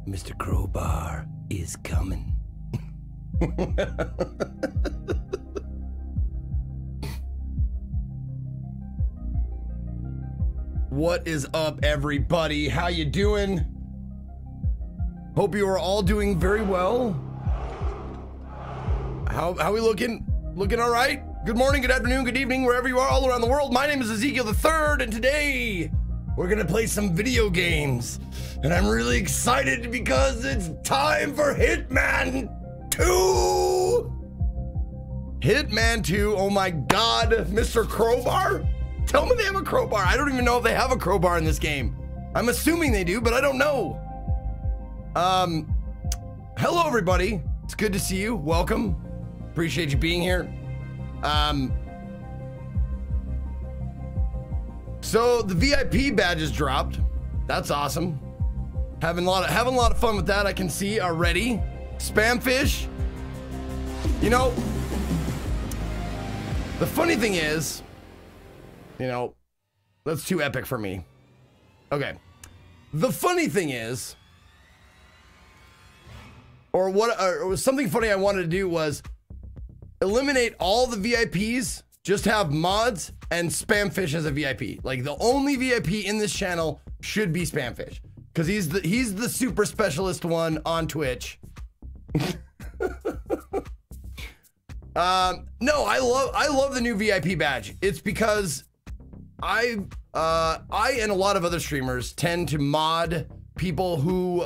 Mr. Crowbar is coming. What is up, everybody? How you doing? Hope you are all doing very well. How we looking? Looking all right? Good morning, good afternoon, good evening, wherever you are all around the world. My name is Ezekiel the Third, and today we're gonna play some video games. And I'm really excited because it's time for Hitman 2! Hitman 2, oh my God, Mr. Crowbar? Tell me they have a crowbar. I don't even know if they have a crowbar in this game. I'm assuming they do, but I don't know. Hello everybody. It's good to see you. Welcome. Appreciate you being here. So the VIP badges dropped. That's awesome. Having a lot of fun with that. I can see already. Spamfish. You know, the funny thing is, you know, that's too epic for me. Okay. The funny thing is, or something funny I wanted to do was eliminate all the VIPs, just have mods and Spamfish as a VIP. Like the only VIP in this channel should be Spamfish because he's the super specialist one on Twitch. No, I love the new VIP badge. It's because I and a lot of other streamers tend to mod people who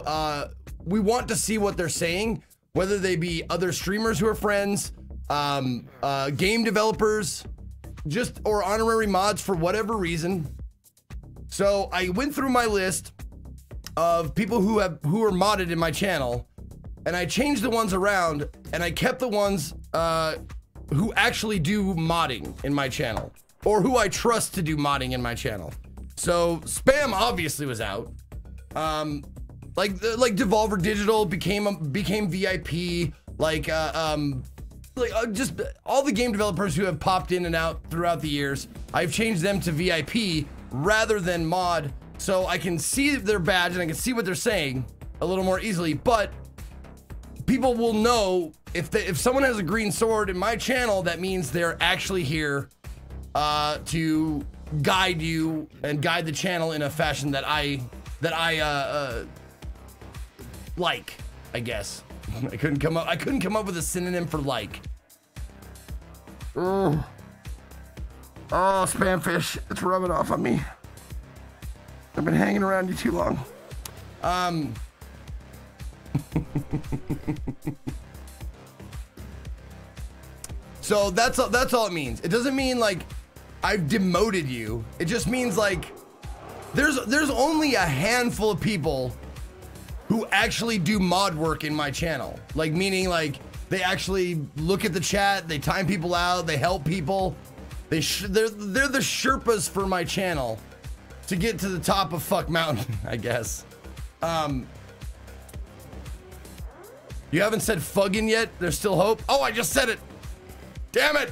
we want to see what they're saying, whether they be other streamers who are friends, game developers, or honorary mods for whatever reason. So I went through my list of people who are modded in my channel, and I changed the ones around, and I kept the ones who actually do modding in my channel, or who I trust to do modding in my channel. So Spam obviously was out. Like Devolver Digital became VIP. Just all the game developers who have popped in and out throughout the years, I've changed them to VIP rather than mod, so I can see their badge and I can see what they're saying a little more easily. But people will know if someone has a green sword in my channel, that means they're actually here to guide you and guide the channel in a fashion that I like, I guess. I couldn't come up with a synonym for like. Oh, Spamfish, it's rubbing off on me. I've been hanging around you too long. So that's all it means. It doesn't mean like I've demoted you. It just means like there's only a handful of people who actually do mod work in my channel. Like meaning like they actually look at the chat, they time people out, they help people. They're the Sherpas for my channel to get to the top of fuck mountain, I guess. You haven't said fuggin' yet? There's still hope. Oh, I just said it. Damn it.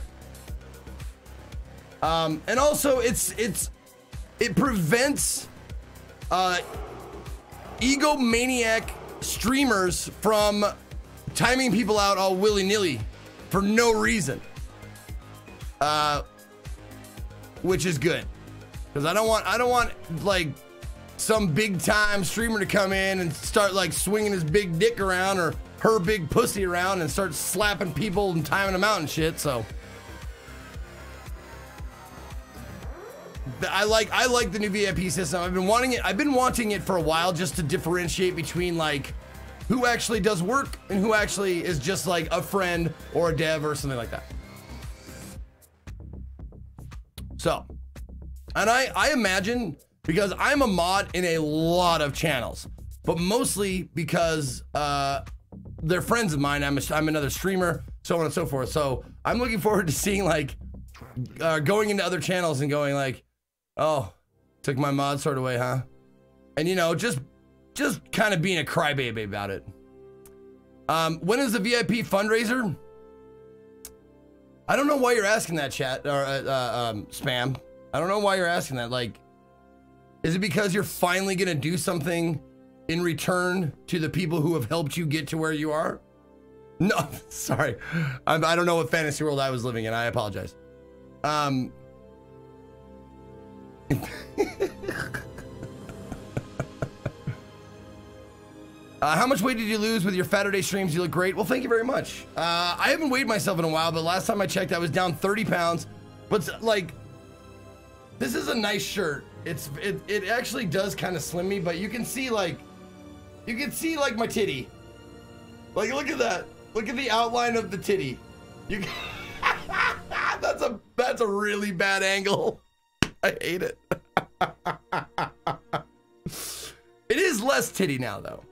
And also it prevents egomaniac streamers from timing people out all willy-nilly for no reason, which is good, because I don't want like some big time streamer to come in and start like swinging his big dick around or her big pussy around and start slapping people and timing them out and shit. So I like the new VIP system. I've been wanting it for a while, just to differentiate between like who actually does work and who actually is just like a friend or a dev or something like that. So, and I imagine, because I'm a mod in a lot of channels, but mostly because they're friends of mine. I'm another streamer, so on and so forth. So I'm looking forward to seeing like going into other channels and going like, oh, took my mod sword away, huh? And you know, just kind of being a crybaby about it. When is the VIP fundraiser? I don't know why you're asking that, chat, or Spam. I don't know why you're asking that. Like, is it because you're finally gonna do something in return to the people who have helped you get to where you are? No, sorry. I don't know what fantasy world I was living in. I apologize. How much weight did you lose with your Saturday streams? You look great. Well, thank you very much. I haven't weighed myself in a while, but last time I checked, I was down 30 pounds. But like, this is a nice shirt. It actually does kind of slim me, but you can see like my titty. Like, look at that. Look at the outline of the titty. You that's a really bad angle. I hate it. It is less titty now though.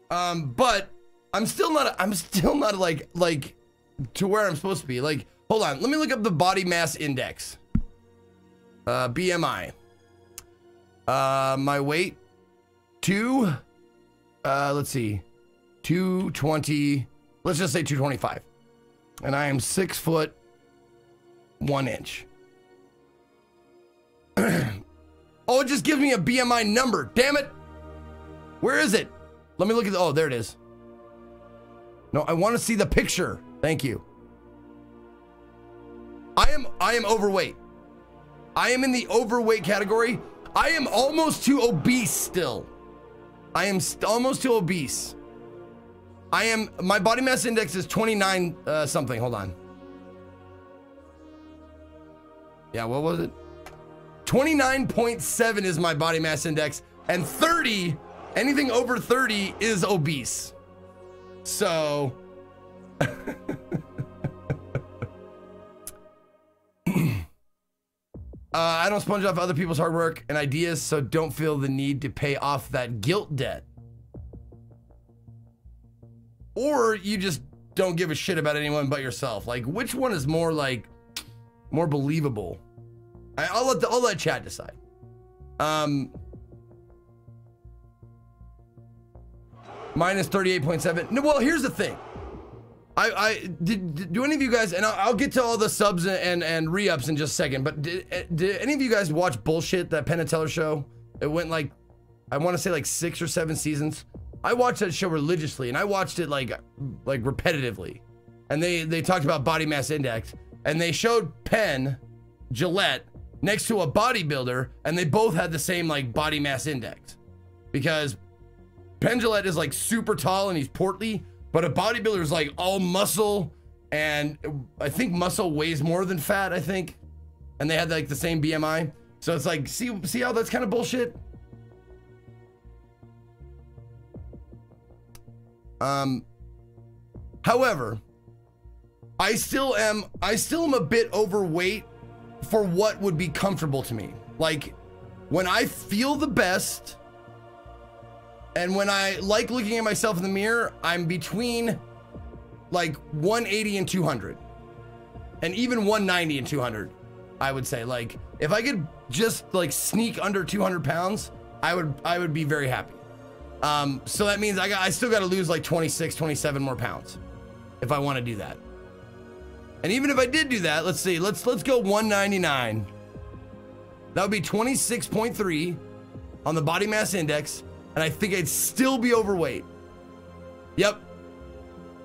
But I'm still not like to where I'm supposed to be. Like, hold on, let me look up the body mass index. BMI. My weight, let's see, 220, let's just say 225. And I am 6 foot 1 inch. Oh, it just gives me a BMI number. Damn it. Where is it? Let me look at oh, there it is. No, I want to see the picture. Thank you. I am overweight. I am in the overweight category. I am almost too obese still. I am almost too obese. My body mass index is 29 something. Hold on. Yeah, what was it? 29.7 is my body mass index, and 30, anything over 30 is obese. So I don't sponge off other people's hard work and ideas, so don't feel the need to pay off that guilt debt. Or you just don't give a shit about anyone but yourself. Like, which one is more believable? I'll let chat decide. Minus 38.7. No, well, here's the thing. Do any of you guys, and I'll get to all the subs and re-ups in just a second, but did any of you guys watch Bullshit, that Penn and Teller show? It went like, I want to say like 6 or 7 seasons. I watched that show religiously, and I watched it like repetitively. And they talked about body mass index, and they showed Penn Jillette next to a bodybuilder, and they both had the same like body mass index, because Penn Jillette is like super tall and he's portly, but a bodybuilder is like all muscle, and I think muscle weighs more than fat, I think. And they had like the same BMI. So it's like, see how that's kind of bullshit? However, I still am a bit overweight for what would be comfortable to me. Like, when I feel the best and when I like looking at myself in the mirror, I'm between like 180 and 200, and even 190 and 200. I would say, like, if I could just like sneak under 200 pounds, I would be very happy. So that means I still got to lose like 26, 27 more pounds if I want to do that. And even if I did do that, let's see, let's go 199. That would be 26.3 on the body mass index, and I think I'd still be overweight. Yep,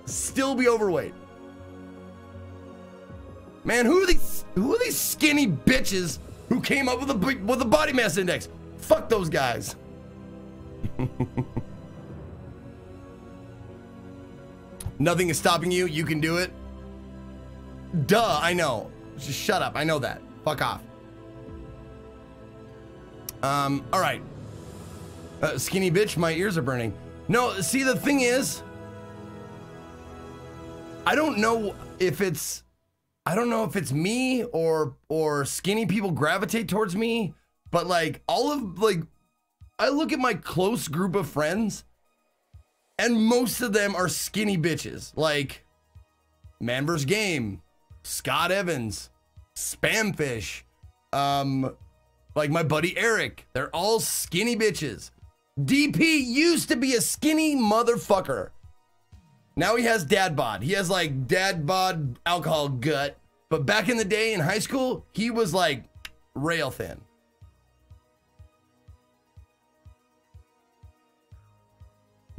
still be overweight. Man, who are these skinny bitches who came up with a body mass index? Fuck those guys. Nothing is stopping you. You can do it. Duh, I know. Just shut up. I know that. Fuck off. All right. Skinny bitch, my ears are burning. No, see, the thing is, I don't know if it's me or skinny people gravitate towards me, but like I look at my close group of friends and most of them are skinny bitches. Like Man vs. Game, Scott Evans, Spamfish, like my buddy Eric. They're all skinny bitches. DP used to be a skinny motherfucker. Now he has dad bod. He has like dad bod alcohol gut. But back in the day in high school, he was like rail thin.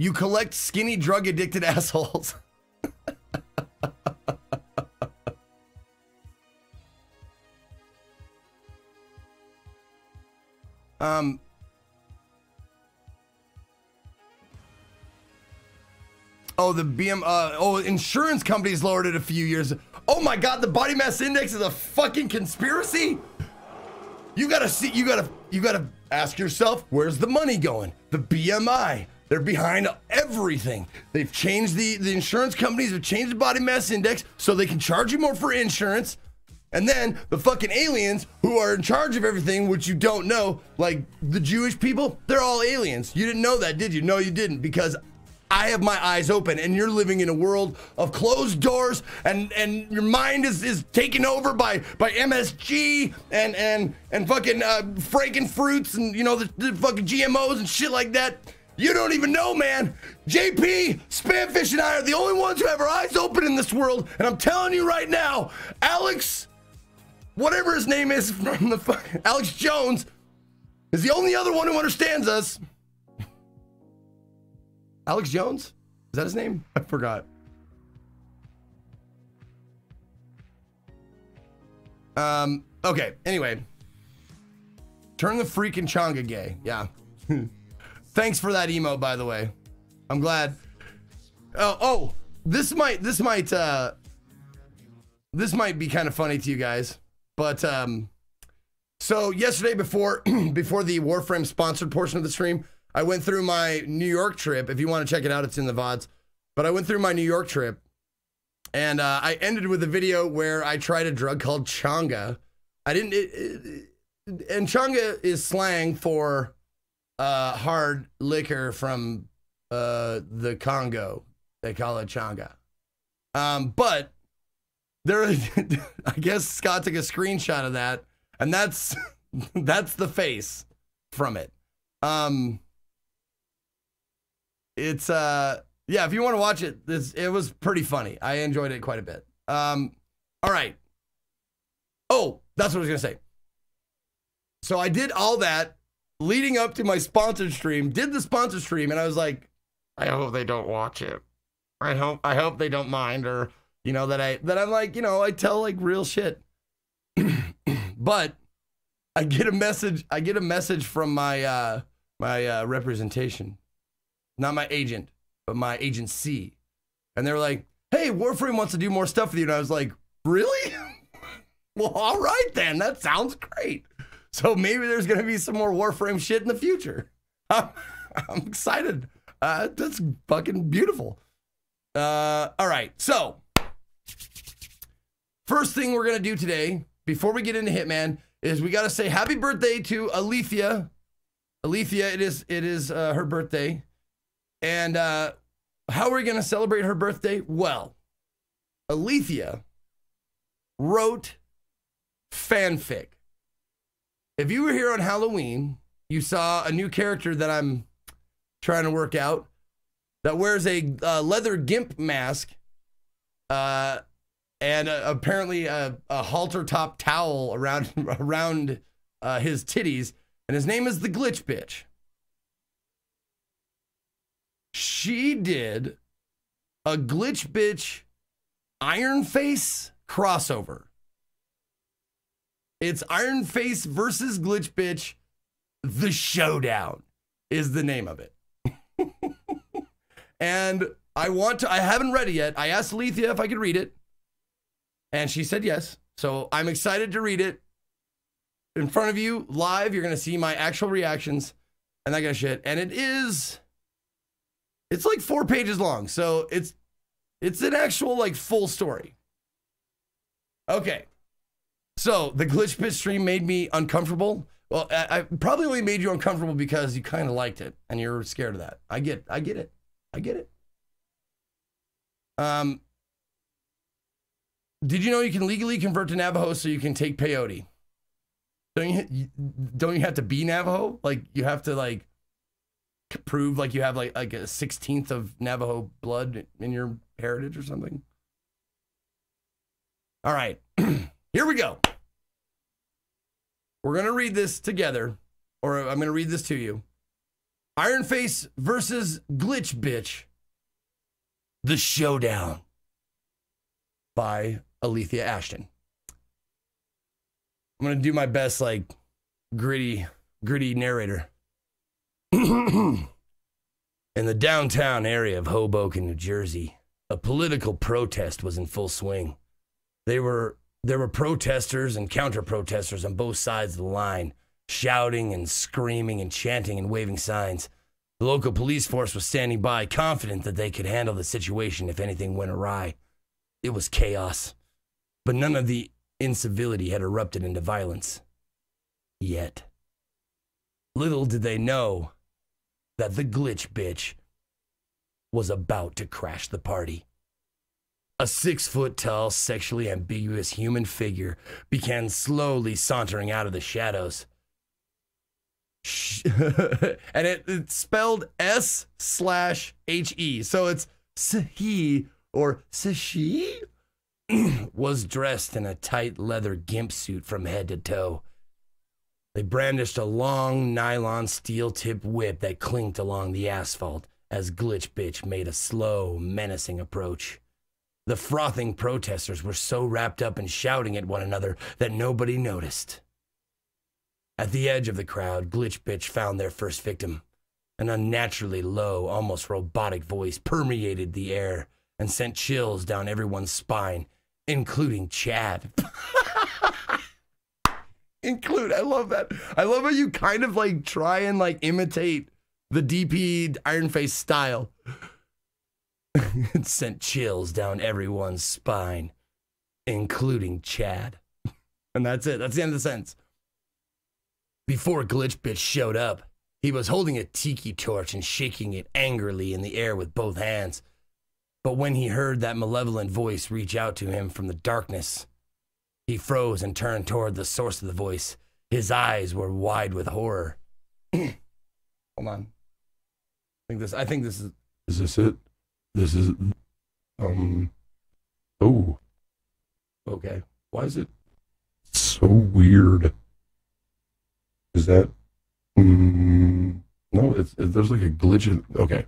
You collect skinny drug addicted assholes. Oh, the insurance companies lowered it a few years. Oh my God, the body mass index is a fucking conspiracy. You gotta ask yourself, where's the money going? The BMI. They're behind everything. They've changed the insurance companies have changed the body mass index so they can charge you more for insurance. And then the fucking aliens who are in charge of everything, which you don't know, like the Jewish people, they're all aliens. You didn't know that, did you? No, you didn't, because I have my eyes open and you're living in a world of closed doors and your mind is taken over by MSG and fucking Franken fruits and, you know, the fucking GMOs and shit like that. You don't even know, man. JP, Spamfish, and I are the only ones who have our eyes open in this world. And I'm telling you right now, Alex, whatever his name is from the fucking Alex Jones, is the only other one who understands us. Alex Jones? Is that his name? I forgot. Okay, anyway. Turn the freaking Changa gay. Yeah. Thanks for that emote, by the way. I'm glad. This might be kind of funny to you guys. But so yesterday before the Warframe sponsored portion of the stream, I went through my New York trip. If you want to check it out, it's in the VODs. But I went through my New York trip, and I ended with a video where I tried a drug called Changa. And Changa is slang for hard liquor from the Congo. They call it Changa. But there, I guess Scott took a screenshot of that, and that's the face from it. It's yeah, if you want to watch it, it was pretty funny. I enjoyed it quite a bit. All right. Oh, that's what I was gonna say. So I did all that leading up to my sponsored stream, did the sponsored stream, and I was like, I hope they don't watch it. I hope they don't mind, or you know, that I'm like, you know, I tell like real shit. But I get a message from my my representation. Not my agent, but my agency. And they were like, hey, Warframe wants to do more stuff with you. And I was like, really? Well, all right then. That sounds great. So maybe there's going to be some more Warframe shit in the future. I'm excited. That's fucking beautiful. All right. So first thing we're going to do today, before we get into Hitman, is we got to say happy birthday to Alethea. Alethea, it is her birthday. And how are we going to celebrate her birthday? Well, Alethea wrote fanfic. If you were here on Halloween, you saw a new character that I'm trying to work out that wears a leather gimp mask and apparently a halter top towel around his titties. And his name is the Glitch Bitch. She did a Glitch Bitch IronFace crossover. It's IronFace versus Glitch Bitch. The Showdown is the name of it. And I haven't read it yet. I asked Alethea if I could read it, and she said yes. So I'm excited to read it in front of you live. You're going to see my actual reactions and that kind of shit. And it's like 4 pages long. So it's an actual like full story. Okay. So the Glitch Bitch stream made me uncomfortable. Well, I probably only made you uncomfortable because you kind of liked it and you're scared of that. I get it. Did you know you can legally convert to Navajo so you can take peyote? Don't you have to be Navajo? Like you have to like prove like you have like a 16th of Navajo blood in your heritage or something? All right, here we go. We're going to read this together, or I'm going to read this to you. IronFace versus Glitch Bitch. The Showdown by Alethea Ashton. I'm going to do my best, like, gritty narrator. In the downtown area of Hoboken, New Jersey, a political protest was in full swing. There were protesters and counter-protesters on both sides of the line, shouting and screaming and chanting and waving signs. The local police force was standing by, confident that they could handle the situation if anything went awry. It was chaos, but none of the incivility had erupted into violence. Yet. Little did they know that the Glitch Bitch was about to crash the party. A 6-foot-tall, sexually ambiguous human figure began slowly sauntering out of the shadows. And it's spelled S/HE. So it's Sahi or Sashi. Was dressed in a tight leather gimp suit from head to toe. They brandished a long nylon steel-tipped whip that clinked along the asphalt as Glitch Bitch made a slow, menacing approach. The frothing protesters were so wrapped up in shouting at one another that nobody noticed. At the edge of the crowd, Glitch Bitch found their first victim. An unnaturally low, almost robotic voice permeated the air and sent chills down everyone's spine, including Chad. I love that. I love how you kind of like try and like imitate the DP IronFace style. It sent chills down everyone's spine, including Chad. And that's it. That's the end of the sentence. Before Glitch Bitch showed up, he was holding a tiki torch and shaking it angrily in the air with both hands. But when he heard that malevolent voice reach out to him from the darkness, he froze and turned toward the source of the voice. His eyes were wide with horror. Hold on. I think this is... Is this it? This is... Oh. Okay. Why is it so weird? Is that... No, there's like a glitch in... Okay.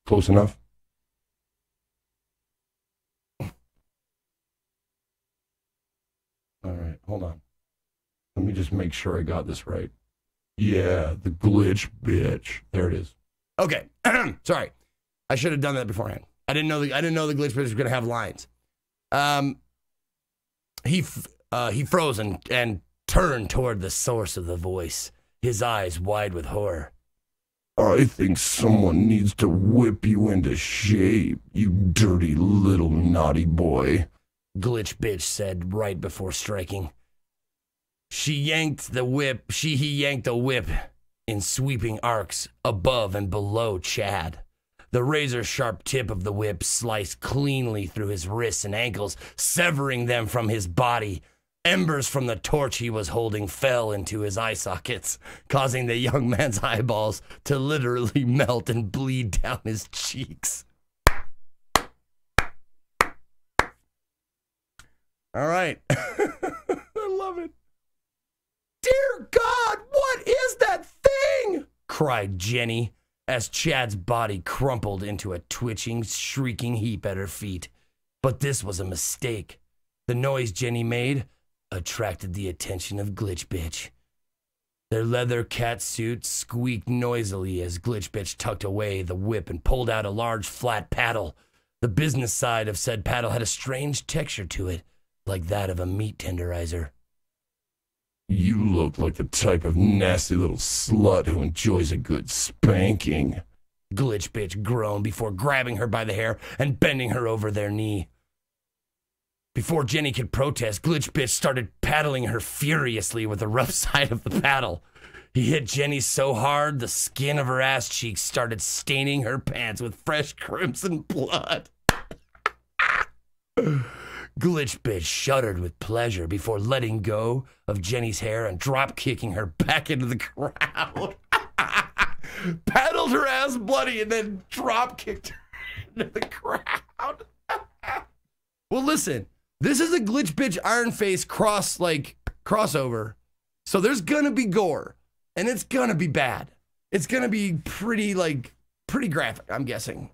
Close enough? All right, hold on. Let me just make sure I got this right. Yeah, the Glitch Bitch. There it is. Okay. Sorry. I should have done that beforehand. I didn't know the Glitch Bitch was going to have lines. He froze and turned toward the source of the voice, his eyes wide with horror. I think someone needs to whip you into shape, you dirty little naughty boy. Glitch Bitch said right before striking. He yanked the whip in sweeping arcs above and below Chad. The razor-sharp tip of the whip sliced cleanly through his wrists and ankles, severing them from his body. Embers from the torch he was holding fell into his eye sockets, causing the young man's eyeballs to literally melt and bleed down his cheeks. All right. I love it. Dear God, what is that thing? Cried Jenny as Chad's body crumpled into a twitching, shrieking heap at her feet. But this was a mistake. The noise Jenny made attracted the attention of Glitch Bitch. Their leather cat suits squeaked noisily as Glitch Bitch tucked away the whip and pulled out a large flat paddle. The business side of said paddle had a strange texture to it, like that of a meat tenderizer. You look like the type of nasty little slut who enjoys a good spanking. Glitch Bitch groaned before grabbing her by the hair and bending her over their knee. Before Jenny could protest, Glitch Bitch started paddling her furiously with the rough side of the paddle. He hit Jenny so hard, the skin of her ass cheeks started staining her pants with fresh crimson blood. Glitch Bitch shuddered with pleasure before letting go of Jenny's hair and drop-kicking her back into the crowd. Paddled her ass bloody and then drop-kicked her into the crowd. Well, listen, this is a Glitch Bitch IronFace crossover. So there's gonna be gore, and it's gonna be bad. It's gonna be pretty graphic, I'm guessing.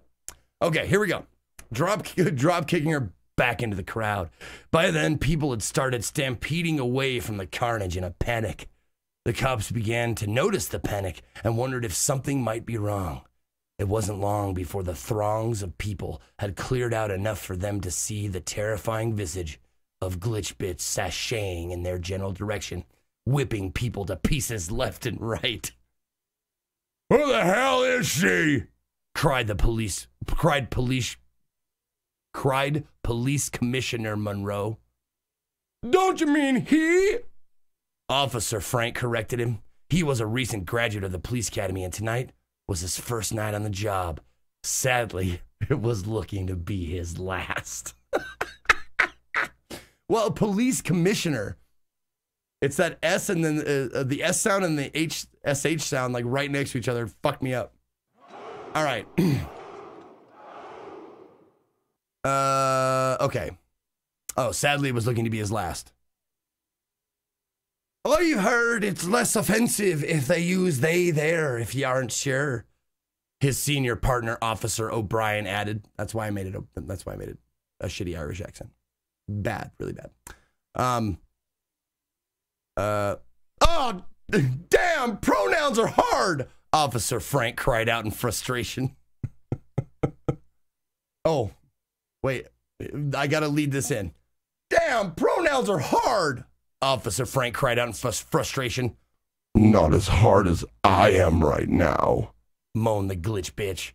Okay, here we go. Drop kicking her back into the crowd. By then, people had started stampeding away from the carnage in a panic. The cops began to notice the panic and wondered if something might be wrong. It wasn't long before the throngs of people had cleared out enough for them to see the terrifying visage of Glitch Bitch sashaying in their general direction, whipping people to pieces left and right. Who the hell is she? Cried Police Commissioner Monroe. Don't you mean he? Officer Frank corrected him. He was a recent graduate of the police academy, and tonight was his first night on the job. Sadly, it was looking to be his last. Well, police commissioner. It's that S and then the S sound and the SH sound like right next to each other. Fuck me up. All right. Okay. Oh, sadly, it was looking to be his last. I've heard it's less offensive if they use they there, if you aren't sure. His senior partner, Officer O'Brien, added. That's why I made it a shitty Irish accent. Bad, really bad. Oh, damn, pronouns are hard, Officer Frank cried out in frustration. Oh, wait, I gotta lead this in. Damn, pronouns are hard, Officer Frank cried out in frustration. Not as hard as I am right now, moaned the Glitch Bitch.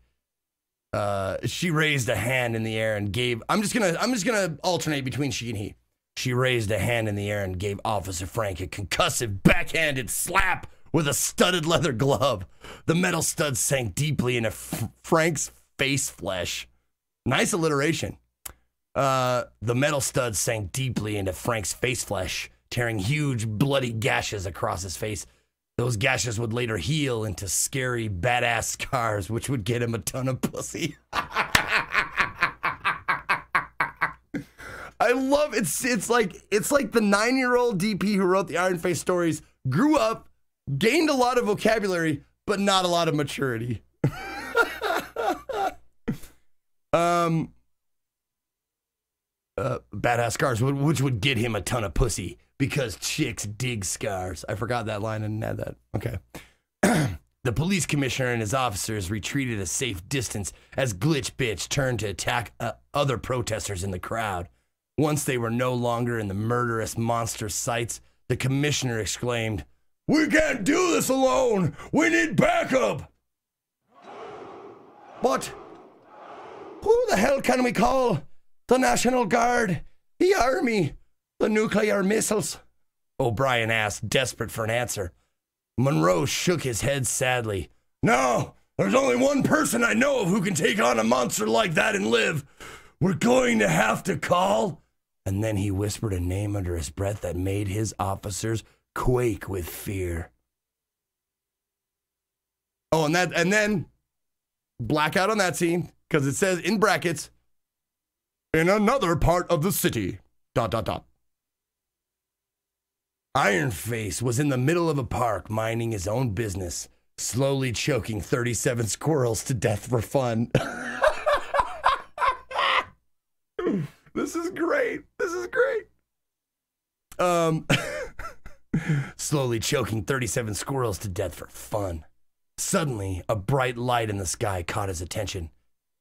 She raised a hand in the air and gave. I'm just gonna alternate between she and he. She raised a hand in the air and gave Officer Frank a concussive backhanded slap with a studded leather glove. The metal stud sank deeply into Frank's face flesh. Nice alliteration. The metal stud sank deeply into Frank's face flesh, tearing huge bloody gashes across his face. Those gashes would later heal into scary, badass scars, which would get him a ton of pussy. I love it's like the 9-year-old DP who wrote the IronFace stories grew up, gained a lot of vocabulary, but not a lot of maturity. Badass scars, which would get him a ton of pussy because chicks dig scars. I forgot that line and add that. Okay. The police commissioner and his officers retreated a safe distance as Glitch Bitch turned to attack other protesters in the crowd. Once they were no longer in the murderous monster's sights, the commissioner exclaimed, "We can't do this alone! We need backup!" But who the hell can we call? The National Guard, the Army, the nuclear missiles? O'Brien asked, desperate for an answer. Monroe shook his head sadly. No, there's only one person I know of who can take on a monster like that and live. We're going to have to call. And then he whispered a name under his breath that made his officers quake with fear. Oh, and then blackout on that scene, because it says in brackets, in another part of the city, ... IronFace was in the middle of a park minding his own business, slowly choking 37 squirrels to death for fun. This is great. This is great. Slowly choking 37 squirrels to death for fun. Suddenly, a bright light in the sky caught his attention.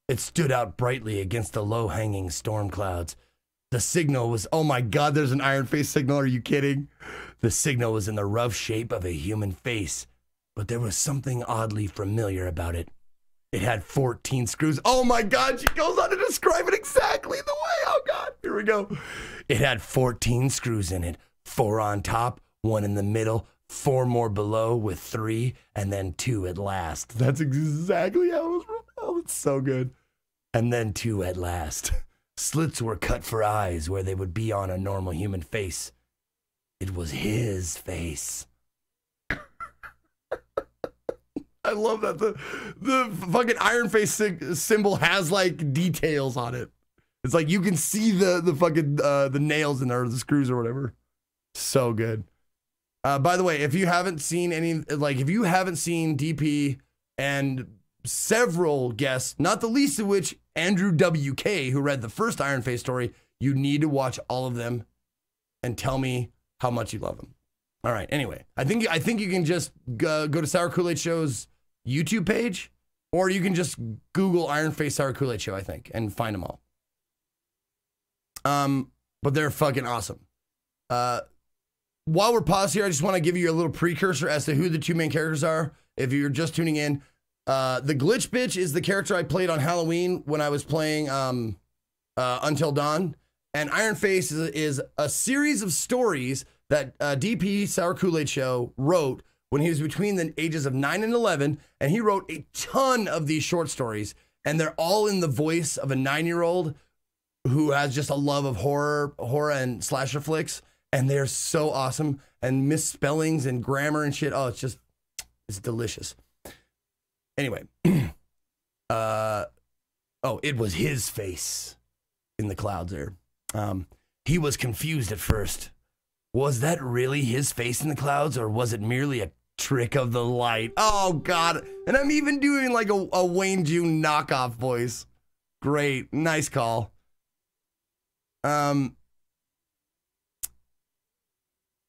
It stood out brightly against the low-hanging storm clouds. The signal was, oh my God, there's an IronFace signal. Are you kidding? The signal was in the rough shape of a human face, but there was something oddly familiar about it. It had 14 screws. Oh my God, she goes on to describe it exactly the way. Oh God, here we go. It had 14 screws in it, 4 on top, 1 in the middle, 4 more below with 3, and then 2 at last. That's exactly how it was. Oh, it's so good. And then 2 at last. Slits were cut for eyes where they would be on a normal human face. It was his face. I love that the fucking IronFace symbol has like details on it. It's like you can see the fucking the nails in there, or the screws or whatever. So good. By the way, if you haven't seen if you haven't seen DP and several guests, not the least of which Andrew WK, who read the first IronFace story, you need to watch all of them and tell me how much you love them. All right. Anyway, I think you can just go to Sour Kool-Aid Show's YouTube page, or you can just Google IronFace Sour Kool-Aid Show, I think, and find them all. But they're fucking awesome. While we're paused here, I just want to give you a little precursor as to who the two main characters are. If you're just tuning in, the Glitch Bitch is the character I played on Halloween when I was playing Until Dawn, and IronFace is a series of stories that DP Sour Kool-Aid Show wrote when he was between the ages of 9 and 11, and he wrote a ton of these short stories, and they're all in the voice of a 9-year-old who has just a love of horror and slasher flicks, and they're so awesome, and misspellings and grammar and shit. Oh, it's delicious. Anyway, it was his face in the clouds there. He was confused at first. Was that really his face in the clouds, or was it merely a trick of the light? Oh, God. And I'm even doing like a Wayne June knockoff voice. Great. Nice call.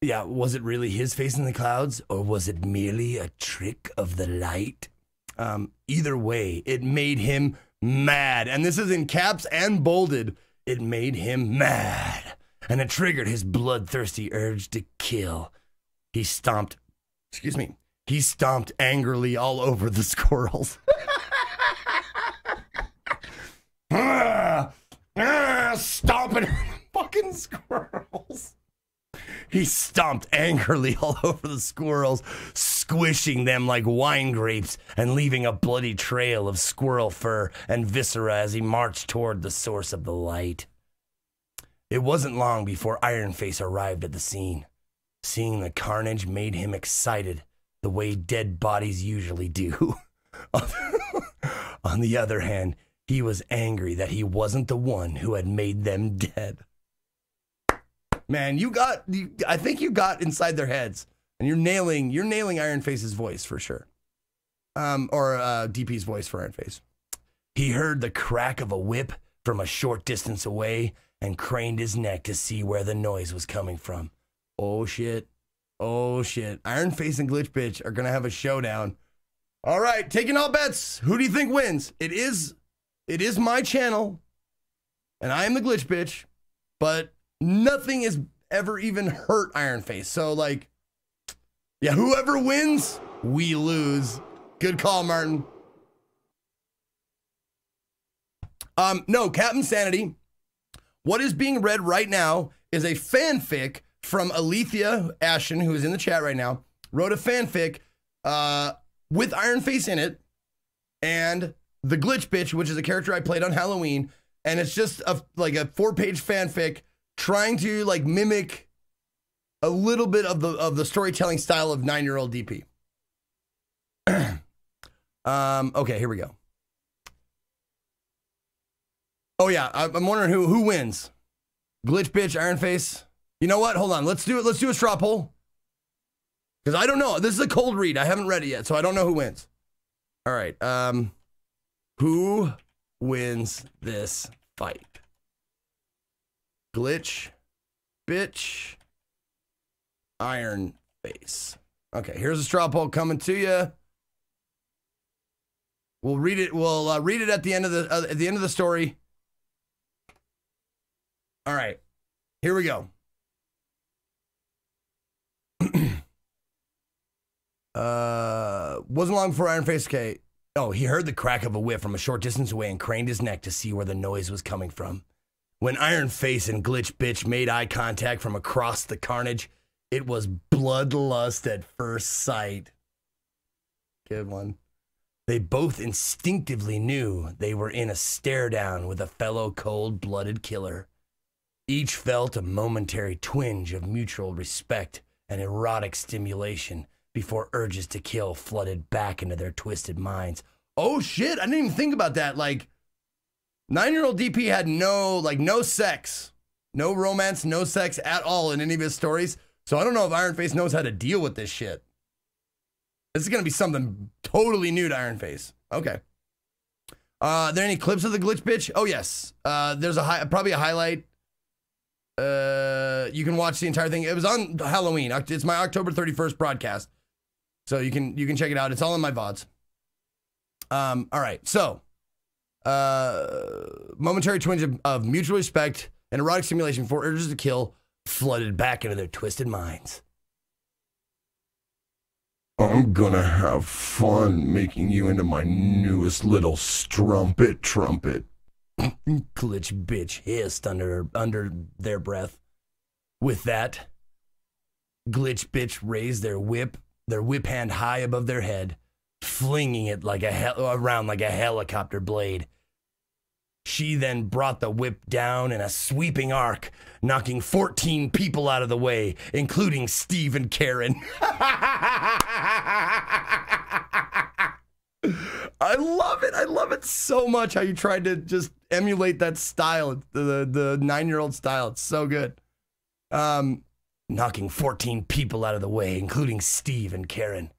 Yeah, was it really his face in the clouds, or was it merely a trick of the light? Either way, it made him mad. And this is in caps and bolded. It made him mad. And it triggered his bloodthirsty urge to kill. He stomped angrily all over the squirrels. Stomping fucking squirrels. He stomped angrily all over the squirrels, squishing them like wine grapes and leaving a bloody trail of squirrel fur and viscera as he marched toward the source of the light. It wasn't long before IronFace arrived at the scene. Seeing the carnage made him excited, the way dead bodies usually do. On the other hand, he was angry that he wasn't the one who had made them dead. Man, I think you got inside their heads, and you're nailing IronFace's voice for sure. Or DP's voice for IronFace. He heard the crack of a whip from a short distance away and craned his neck to see where the noise was coming from. Oh shit. Oh shit. IronFace and Glitch Bitch are gonna have a showdown. All right, taking all bets. Who do you think wins? It is my channel, and I am the Glitch Bitch, but nothing has ever even hurt IronFace. So, like, yeah, whoever wins, we lose. Good call, Martin. No, Captain Sanity. What is being read right now is a fanfic from Alethea Ashton, who is in the chat right now, wrote a fanfic with IronFace in it, and the Glitch Bitch, which is a character I played on Halloween, and it's just a 4-page fanfic trying to like mimic a little bit of the storytelling style of 9-year-old DP. Okay, here we go. Oh yeah, I'm wondering who wins. Glitch Bitch, IronFace. You know what? Hold on. Let's do it. Let's do a straw poll. Because I don't know. This is a cold read. I haven't read it yet, so I don't know who wins. All right. Who wins this fight? Glitch Bitch, IronFace. Okay, here's a straw poll coming to you. We'll read it. We'll read it at the end of the story. All right, here we go. Wasn't long before IronFace. Okay. Oh, he heard the crack of a whip from a short distance away and craned his neck to see where the noise was coming from. When IronFace and Glitch Bitch made eye contact from across the carnage, it was bloodlust at first sight. Good one. They both instinctively knew they were in a stare down with a fellow cold-blooded killer. Each felt a momentary twinge of mutual respect and erotic stimulation before urges to kill flooded back into their twisted minds. Oh shit, I didn't even think about that. Like, 9-year-old DP had no sex, no romance, no sex at all in any of his stories. So I don't know if IronFace knows how to deal with this shit. This is going to be something totally new to IronFace. Okay. Are there any clips of the glitch bitch? Oh, yes. There's probably a highlight. You can watch the entire thing. It was on Halloween. It's my October 31st broadcast. So you can check it out. It's all in my VODs. All right. So, momentary twinge of mutual respect and erotic stimulation before urges to kill flooded back into their twisted minds. I'm gonna have fun making you into my newest little strumpet trumpet. Glitch bitch hissed under their breath. With that, glitch bitch raised their whip hand high above their head, flinging it around like a helicopter blade. She then brought the whip down in a sweeping arc, knocking 14 people out of the way, including Steve and Karen. I love it. I love it so much how you tried to just emulate that style, the 9-year-old style. It's so good. Knocking 14 people out of the way, including Steve and Karen.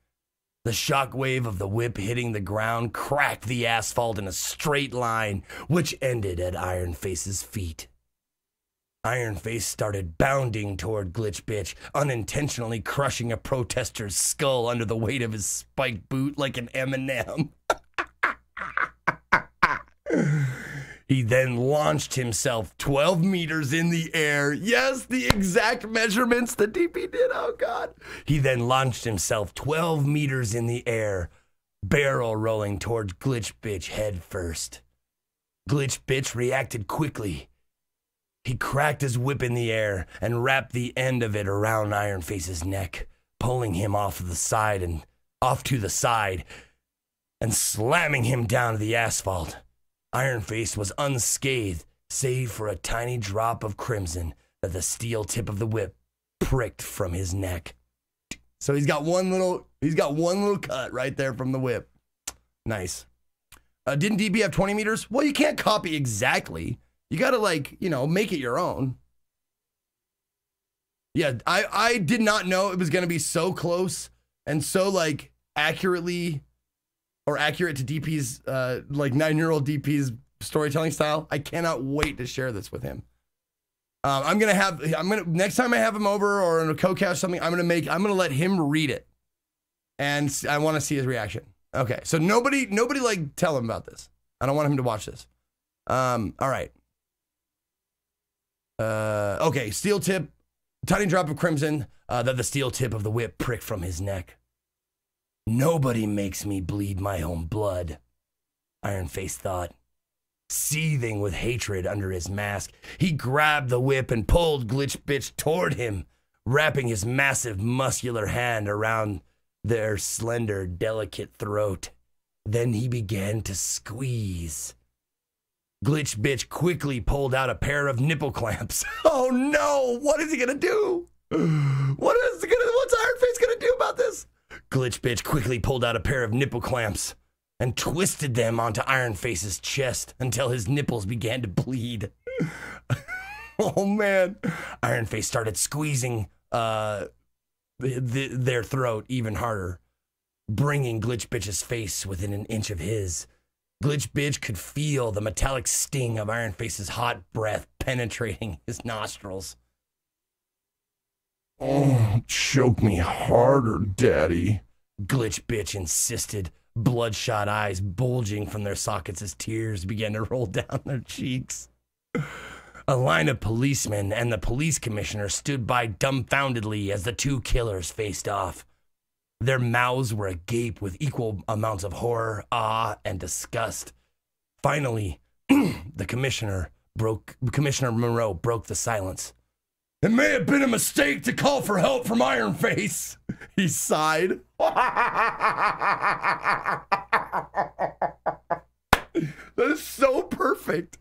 The shockwave of the whip hitting the ground cracked the asphalt in a straight line, which ended at IronFace's feet. IronFace started bounding toward Glitch Bitch, unintentionally crushing a protester's skull under the weight of his spiked boot like an M&M. He then launched himself 12 meters in the air. Yes, the exact measurements the DP did. Oh, God. He then launched himself 12 meters in the air, barrel rolling towards Glitch Bitch head first. Glitch Bitch reacted quickly. He cracked his whip in the air and wrapped the end of it around IronFace's neck, pulling him off to the side and slamming him down to the asphalt. IronFace was unscathed, save for a tiny drop of crimson that the steel tip of the whip pricked from his neck. So he's got one little cut right there from the whip. Nice. Didn't DB have 20 meters? Well, you can't copy exactly. You got to make it your own. Yeah, I did not know it was going to be so close and so accurate to DP's 9-year-old DP's storytelling style. I cannot wait to share this with him. Next time I have him over or in a co-cast something, I'm gonna let him read it, and I want to see his reaction. Okay, so nobody tell him about this. I don't want him to watch this. All right. Okay, steel tip, tiny drop of crimson that the steel tip of the whip pricked from his neck. Nobody makes me bleed my own blood, IronFace thought. Seething with hatred under his mask, he grabbed the whip and pulled Glitch Bitch toward him, wrapping his massive muscular hand around their slender, delicate throat. Then he began to squeeze. Glitch Bitch quickly pulled out a pair of nipple clamps. Oh no, what is he gonna do? What's IronFace gonna do about this? Glitch Bitch quickly pulled out a pair of nipple clamps and twisted them onto IronFace's chest until his nipples began to bleed. Oh, man. IronFace started squeezing their throat even harder, bringing Glitch Bitch's face within an inch of his. Glitch Bitch could feel the metallic sting of IronFace's hot breath penetrating his nostrils. Oh, choke me harder, Daddy. Glitch Bitch insisted, bloodshot eyes bulging from their sockets as tears began to roll down their cheeks. A line of policemen and the police commissioner stood by dumbfoundedly as the two killers faced off. Their mouths were agape with equal amounts of horror, awe, and disgust. Finally, Commissioner Monroe broke the silence. It may have been a mistake to call for help from IronFace, he sighed. That is so perfect.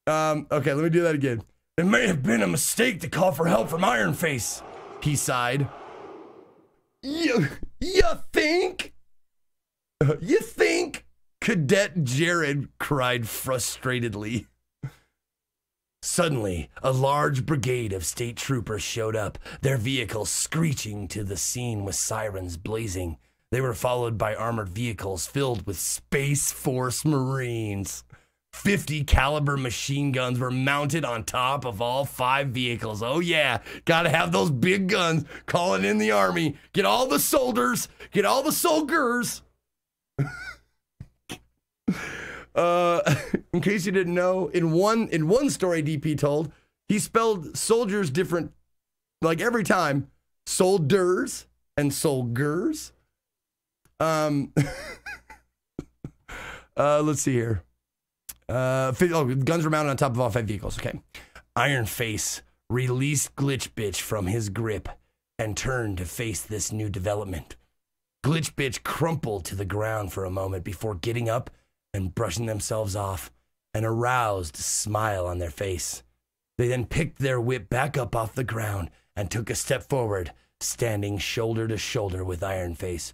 Okay, let me do that again. It may have been a mistake to call for help from IronFace, he sighed. You think? You think? Cadet Jared cried frustratedly. Suddenly, a large brigade of state troopers showed up, their vehicles screeching to the scene with sirens blazing. They were followed by armored vehicles filled with Space Force Marines. 50 caliber machine guns were mounted on top of all 5 vehicles. Oh yeah, gotta have those big guns. Calling in the army. Get all the soldiers. Get all the soldiers. In case you didn't know, in one story DP told, he spelled soldiers different, like every time. Soldiers and solgers. Let's see here. Guns were mounted on top of all 5 vehicles. Okay. IronFace released Glitch Bitch from his grip and turned to face this new development. Glitch Bitch crumpled to the ground for a moment before getting up and brushing themselves off, an aroused smile on their face. They then picked their whip back up off the ground and took a step forward, standing shoulder to shoulder with IronFace.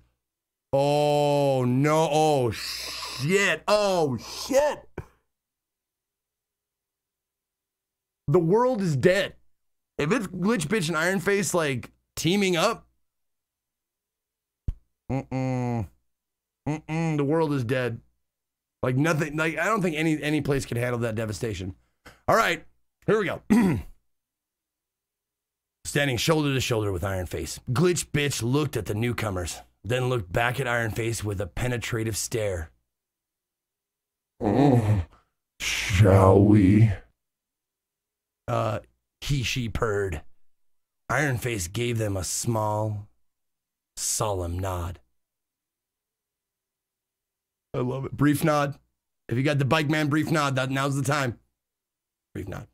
Oh, no. Oh, shit. Oh, shit. The world is dead. If it's Glitch Bitch and IronFace, like, teaming up, the world is dead. Like, nothing, like, I don't think any place can handle that devastation. All right, here we go. Standing shoulder to shoulder with IronFace, Glitch Bitch looked at the newcomers, then looked back at IronFace with a penetrative stare. Oh, shall we? She purred. IronFace gave them a small, solemn nod. I love it. Brief nod. If you got the bike man, brief nod. Now's the time. Brief nod.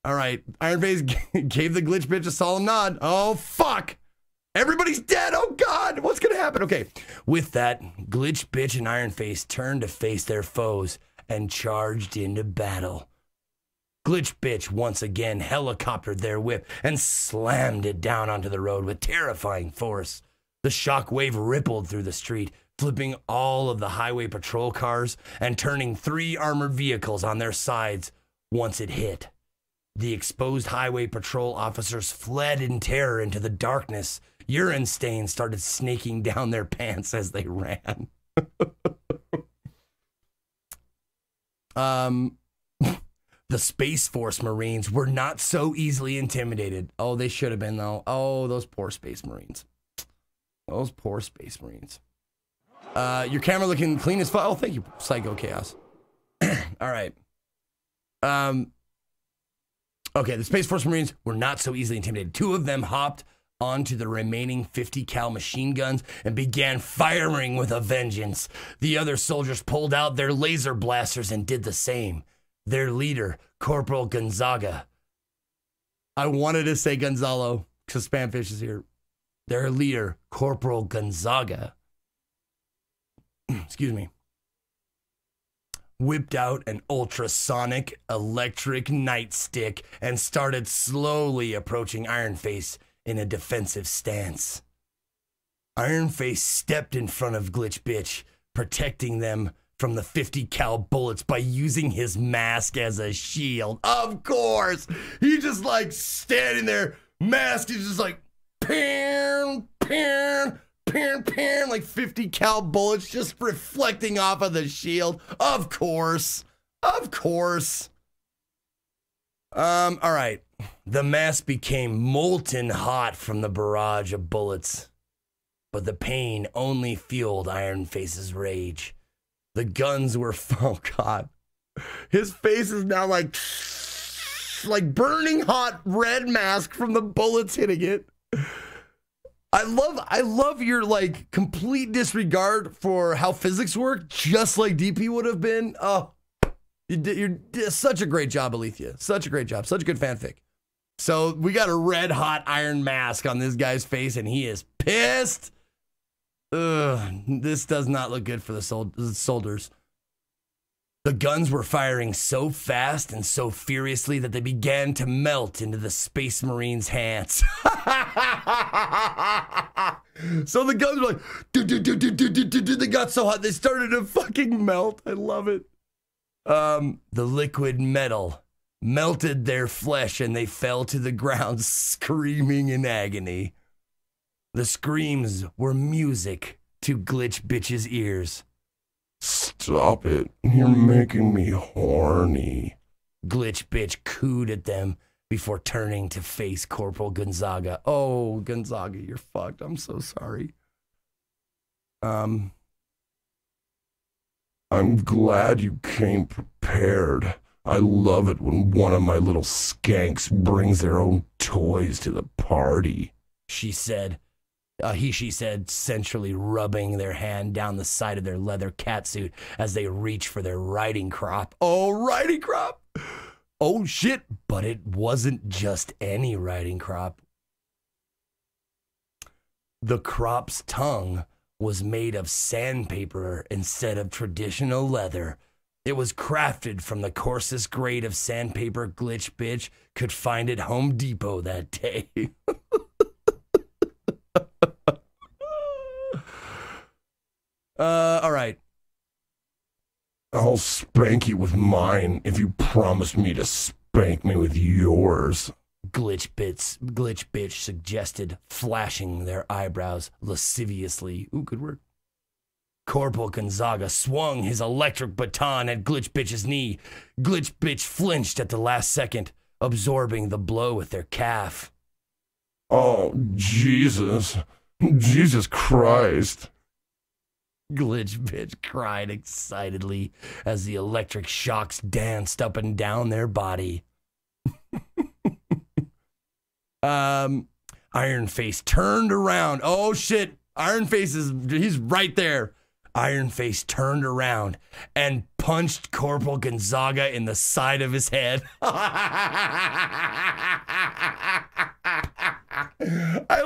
All right. IronFace gave the Glitch Bitch a solemn nod. Oh, fuck. Everybody's dead. Oh, God. What's going to happen? Okay. With that, Glitch Bitch and IronFace turned to face their foes and charged into battle. Glitch Bitch once again helicoptered their whip and slammed it down onto the road with terrifying force. The shock wave rippled through the street, flipping all of the highway patrol cars and turning 3 armored vehicles on their sides once it hit. The exposed highway patrol officers fled in terror into the darkness. Urine stains started snaking down their pants as they ran. The Space Force Marines were not so easily intimidated. Oh, they should have been, though. Oh, those poor Space Marines. Those poor Space Marines. Your camera looking clean as fuck. Oh, thank you, Psycho Chaos. All right. Okay, the Space Force Marines were not so easily intimidated. 2 of them hopped onto the remaining 50 cal machine guns and began firing with a vengeance. The other soldiers pulled out their laser blasters and did the same. Their leader, Corporal Gonzaga. I wanted to say Gonzalo because Spamfish is here. Their leader, Corporal Gonzaga, excuse me, whipped out an ultrasonic electric nightstick and started slowly approaching IronFace in a defensive stance. IronFace stepped in front of Glitch Bitch, protecting them from the 50 cal bullets by using his mask as a shield. Of course, he just like standing there, mask is just like pan, pan, pan, pan, like 50 cal bullets just reflecting off of the shield. Of course. Of course. All right. The mask became molten hot from the barrage of bullets, but the pain only fueled IronFace's rage. The guns were, oh God, his face is now like burning hot red mask from the bullets hitting it. I love your like complete disregard for how physics work, just like DP would have been. Oh, you did such a great job, Alethea. Such a great job. Such a good fanfic. So we got a red hot iron mask on this guy's face, and he is pissed. Ugh, this does not look good for the soldiers. The guns were firing so fast and so furiously that they began to melt into the Space Marines' hands. So the guns were like, they got so hot, they started to fucking melt. I love it. The liquid metal melted their flesh, and they fell to the ground screaming in agony. The screams were music to Glitch Bitch's ears. Stop it. You're making me horny. Glitch Bitch cooed at them before turning to face Corporal Gonzaga. Oh, Gonzaga, you're fucked. I'm so sorry. I'm glad you came prepared. I love it when one of my little skanks brings their own toys to the party, she said. She said, sensually rubbing their hand down the side of their leather catsuit as they reached for their riding crop. Oh, riding crop! Oh, shit, but it wasn't just any riding crop. The crop's tongue was made of sandpaper instead of traditional leather. It was crafted from the coarsest grade of sandpaper Glitch Bitch could find at Home Depot that day. All right. I'll spank you with mine if you promise me to spank me with yours. Glitch Bitch suggested, flashing their eyebrows lasciviously. Ooh, good word. Corporal Gonzaga swung his electric baton at Glitch Bitch's knee. Glitch Bitch flinched at the last second, absorbing the blow with their calf. Oh, Jesus. Jesus Christ. Glitch Bitch cried excitedly as the electric shocks danced up and down their body. IronFace turned around. Oh, shit. He's right there. IronFace turned around and punched Corporal Gonzaga in the side of his head. I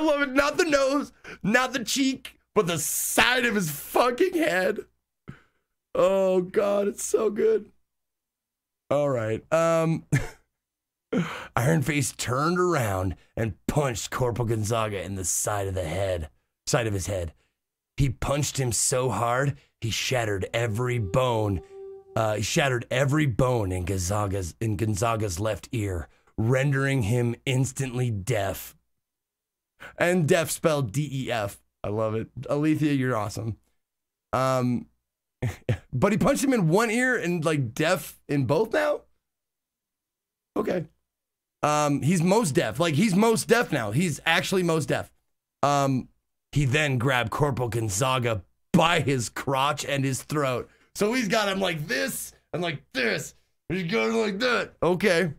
love it. Not the nose, not the cheek, but the side of his fucking head. Oh, God, it's so good. All right. IronFace turned around and punched Corporal Gonzaga in the side of his head. He punched him so hard, he shattered every bone. In Gonzaga's left ear, rendering him instantly deaf. And deaf spelled D-E-F. I love it. Alethea, you're awesome. But he punched him in one ear and like deaf in both now? Okay. He's most deaf. Like he's most deaf now. He's actually most deaf. He then grabbed Corporal Gonzaga by his crotch and his throat. So he's got him like this and like this. He's got him like that. Okay.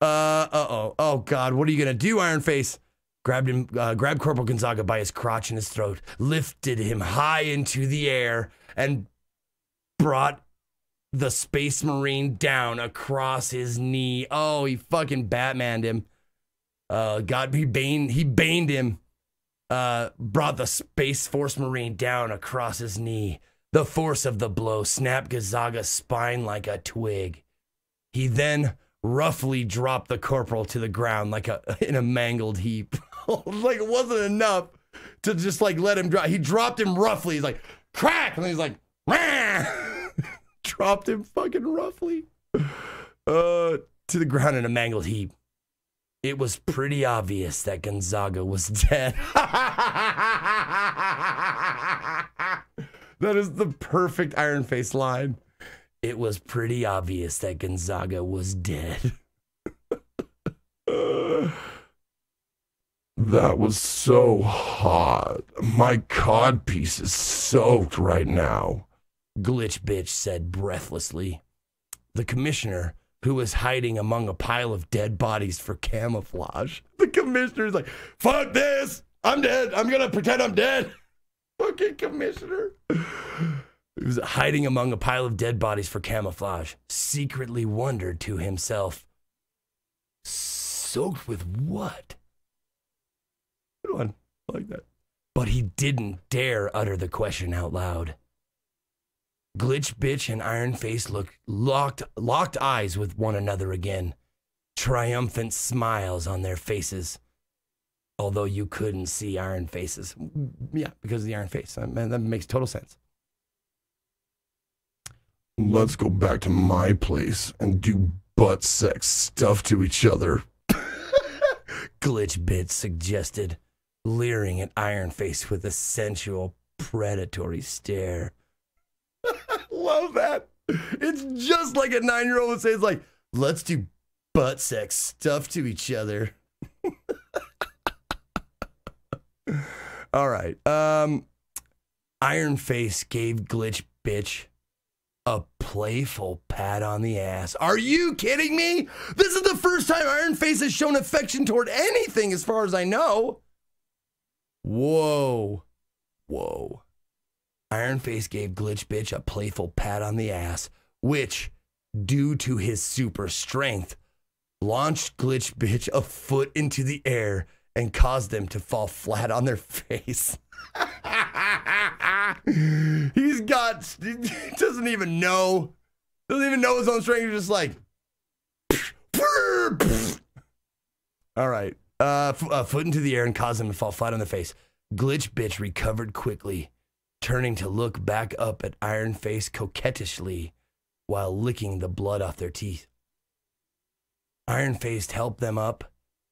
Oh God, what are you gonna do, IronFace? Grabbed Corporal Gonzaga by his crotch and his throat, lifted him high into the air, and brought the Space Marine down across his knee. Oh, he fucking Batmaned him. He baned him. Brought the Space Force Marine down across his knee. The force of the blow snapped Gonzaga's spine like a twig. He then roughly dropped the corporal to the ground in a mangled heap. Like it wasn't enough to just like let him drop. He dropped him roughly. He's like, crack! And he's like, rah! Dropped him fucking roughly to the ground in a mangled heap. It was pretty obvious that Gonzaga was dead. That is the perfect IronFace line. It was pretty obvious that Gonzaga was dead. That was so hot. My codpiece is soaked right now. Glitch Bitch said breathlessly. The commissioner, who was hiding among a pile of dead bodies for camouflage. The commissioner's like, fuck this! I'm dead! I'm gonna pretend I'm dead! Fucking commissioner. He was hiding among a pile of dead bodies for camouflage. Secretly wondered to himself, soaked with what? Good one. I like that. But he didn't dare utter the question out loud. Glitch Bitch and IronFace locked eyes with one another again. Triumphant smiles on their faces. Although you couldn't see IronFace's. Yeah, because of the IronFace. Man, that makes total sense. Let's go back to my place and do butt sex stuff to each other. Glitch Bit suggested, leering at IronFace with a sensual, predatory stare. Love that. It's just like a 9-year-old would say. It's like, let's do butt sex stuff to each other. All right. IronFace gave Glitch Bitch a playful pat on the ass. Are you kidding me? This is the first time IronFace has shown affection toward anything as far as I know. Whoa. Whoa. IronFace gave Glitch Bitch a playful pat on the ass, which, due to his super strength, launched Glitch Bitch a foot into the air and caused them to fall flat on their face. He doesn't even know his own strength. He's just like, all right, a foot into the air and caused them to fall flat on their face. Glitch Bitch recovered quickly, turning to look back up at IronFace coquettishly while licking the blood off their teeth. IronFace helped them up,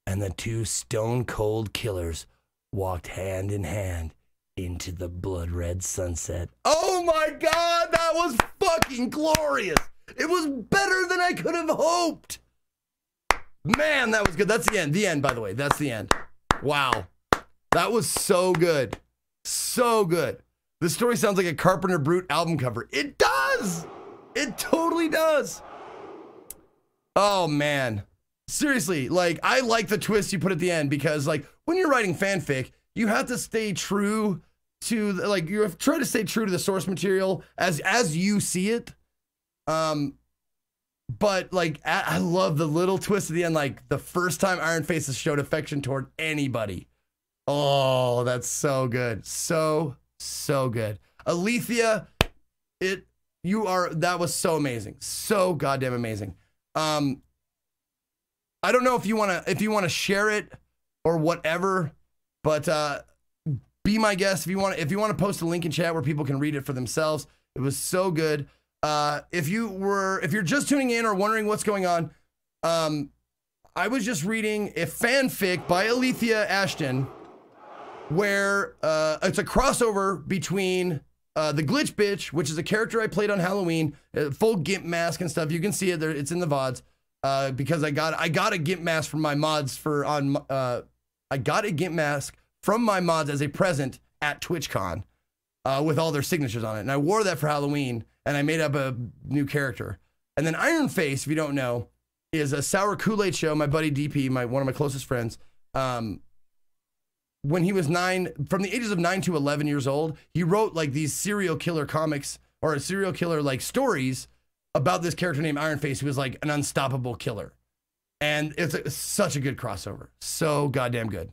and the two stone-cold killers walked hand in hand into the blood-red sunset. Oh my God, that was fucking glorious. It was better than I could have hoped. Man, that was good. That's the end. The end, by the way. That's the end. Wow. That was so good. So good. This story sounds like a Carpenter Brute album cover. It does. It totally does. Oh, man. Seriously, like, I like the twist you put at the end because, like, when you're writing fanfic, you have to stay true to, like, you have to try to stay true to the source material as you see it. But, like, I love the little twist at the end, like, the first time IronFace has showed affection toward anybody. Oh, that's so good. So good. Alethea, that was so amazing. So goddamn amazing. I don't know if you want to share it or whatever, but be my guest if you want to post a link in chat where people can read it for themselves. It was so good. If you're just tuning in or wondering what's going on, I was just reading a fanfic by Alethea Ashton where it's a crossover between the Glitch Bitch, which is a character I played on Halloween, full GIMP mask and stuff. You can see it there. It's in the VODs. Because I got a GIMP mask from my mods I got a GIMP mask from my mods as a present at TwitchCon with all their signatures on it. And I wore that for Halloween and I made up a new character. And then IronFace, if you don't know, is a sour Kool-Aid show. My buddy DP, one of my closest friends, when he was from the ages of 9 to 11 years old, he wrote like these serial killer comics or serial killer like stories about this character named IronFace who was like an unstoppable killer. And it's such a good crossover. So goddamn good.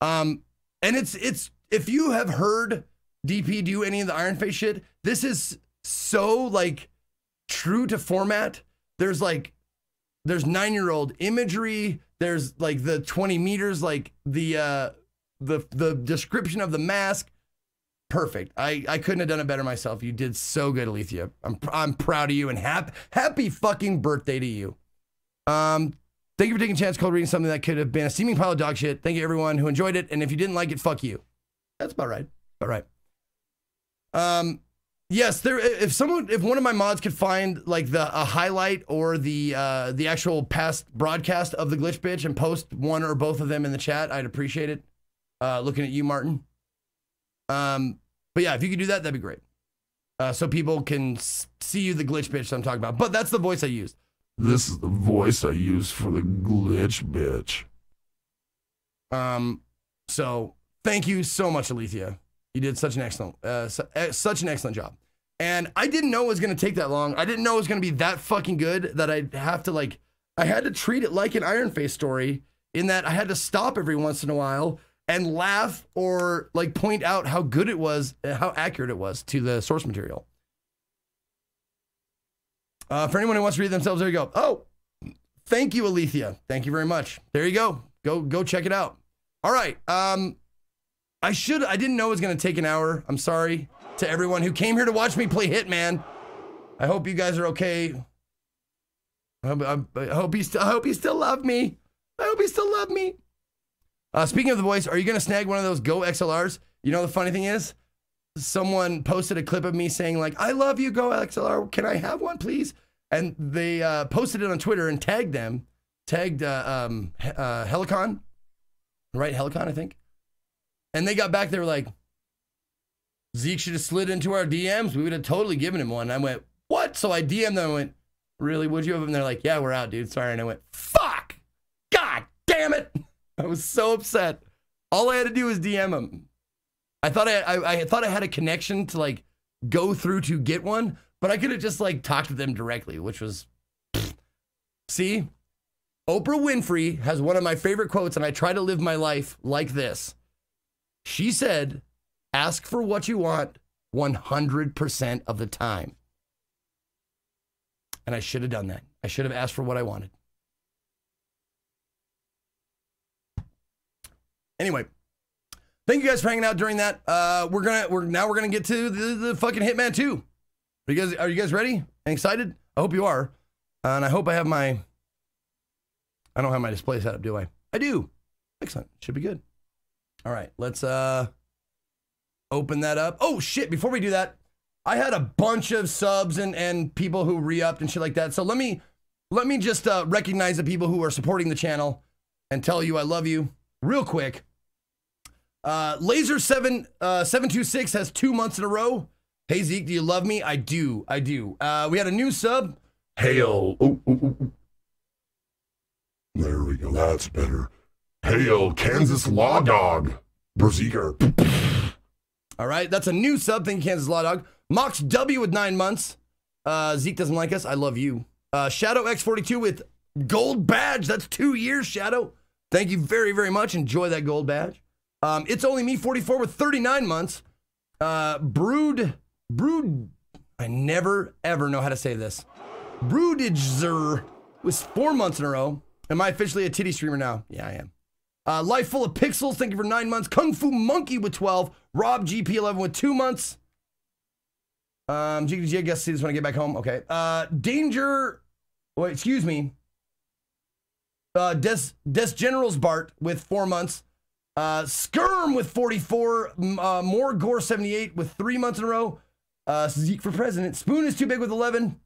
And it's if you have heard DP do any of the IronFace shit, this is so like true to format. There's 9-year-old imagery. There's like the 20 meters, like the description of the mask. Perfect. I couldn't have done it better myself. You did so good, Alethea. I'm proud of you and happy fucking birthday to you. Thank you for taking a chance, cold reading something that could have been a steaming pile of dog shit. Thank you everyone who enjoyed it. And if you didn't like it, fuck you. That's about right. All right. Yes, if one of my mods could find like a highlight or the actual past broadcast of the Glitch Bitch and post one or both of them in the chat, I'd appreciate it. Looking at you, Martin. But yeah, if you could do that, that'd be great. So people can see you, the Glitch Bitch I'm talking about. But that's the voice I used. This is the voice I use for the Glitch Bitch. So thank you so much, Alethea. You did such an excellent job. And I didn't know it was going to take that long. I didn't know it was going to be that fucking good that I had to treat it like an IronFace story in that I had to stop every once in a while and laugh or like point out how good it was, how accurate it was to the source material. For anyone who wants to read it themselves, there you go. Oh, thank you, Alethea. Thank you very much. There you go. Go check it out. All right. I didn't know it was going to take an hour. I'm sorry to everyone who came here to watch me play Hitman. I hope you guys are okay. I hope he still love me. I hope he still love me. Speaking of the voice, are you going to snag one of those Go XLRs? You know, the funny thing is, someone posted a clip of me saying like, I love you, Go XLR. Can I have one, please? And they posted it on Twitter and tagged Helicon, right? Helicon, I think. And they got back, they were like, Zeke should have slid into our DMs. We would have totally given him one. I went, what? So I DM'd them and went, really, would you have? And they're like, yeah, we're out, dude. Sorry. And I went, fuck. God damn it. I was so upset. All I had to do was DM them. I thought I had a connection to like go through to get one, but I could have just like talked to them directly, which was, see, Oprah Winfrey has one of my favorite quotes, and I try to live my life like this. She said, ask for what you want 100% of the time. And I should have done that. I should have asked for what I wanted. Anyway, thank you guys for hanging out during that. We're gonna get to the fucking Hitman 2. Are you guys ready and excited? I hope you are. And I hope I have I don't have my display set up, do I? I do. Excellent. Should be good. All right, let's open that up. Oh shit, before we do that, I had a bunch of subs and people who re-upped and shit like that. So let me just recognize the people who are supporting the channel and tell you I love you real quick. Laser 726 has 2 months in a row. Hey Zeke, do you love me? I do. We had a new sub. Hail. Ooh. There we go. That's better. Hail, Kansas Law Dog. Berserker. All right, that's a new sub. Thank you, Kansas Law Dog. Mox W with 9 months. Zeke doesn't like us. I love you. Shadow X42 with gold badge. That's 2 years, Shadow. Thank you very, very much. Enjoy that gold badge. It's only me 44 with 39 months. Brood. I never, ever know how to say this. Broodidger was 4 months in a row. Am I officially a titty streamer now? Yeah, I am. Life Full of Pixels, thank you for 9 months. Kung Fu Monkey with 12. Rob GP11 with 2 months. GG, I guess see this when I get back home. Okay. Danger. Wait, excuse me. Des Generals Bart with 4 months. Skirm with 44. More Gore 78 with 3 months in a row. Zeke for president. Spoon is too big with 11.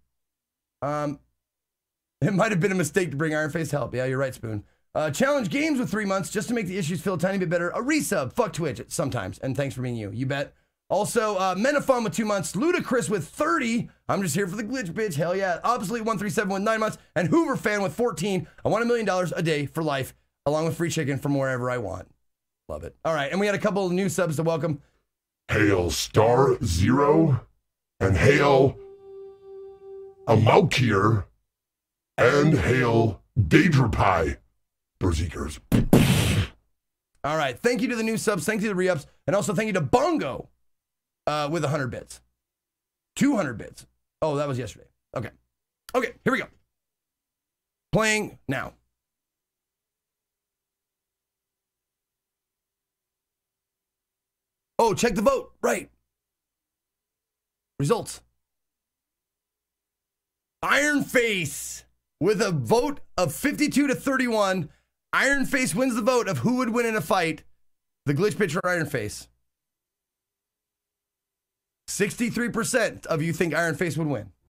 It might have been a mistake to bring IronFace help. Yeah, you're right, Spoon. Challenge Games with 3 months just to make the issues feel a tiny bit better. A resub. Fuck Twitch sometimes. And thanks for being you. You bet. Also, Menafon with 2 months. Ludacris with 30. I'm just here for the glitch, bitch. Hell yeah. Obsolete 137 with 9 months. And Hoover Fan with 14. I want $1 million a day for life, along with free chicken from wherever I want. Love it. All right. And we had a couple of new subs to welcome. Hail Star Zero. And hail Amaukir. And hail Daedra Berserkers. All right. Thank you to the new subs. Thank you to the re-ups. And also thank you to Bongo with 100 bits. 200 bits. Oh, that was yesterday. Okay. Okay, here we go. Playing now. Oh, check the vote. Right. Results. IronFace with a vote of 52 to 31. IronFace wins the vote of who would win in a fight. The glitch pitcher IronFace. 63% of you think IronFace would win.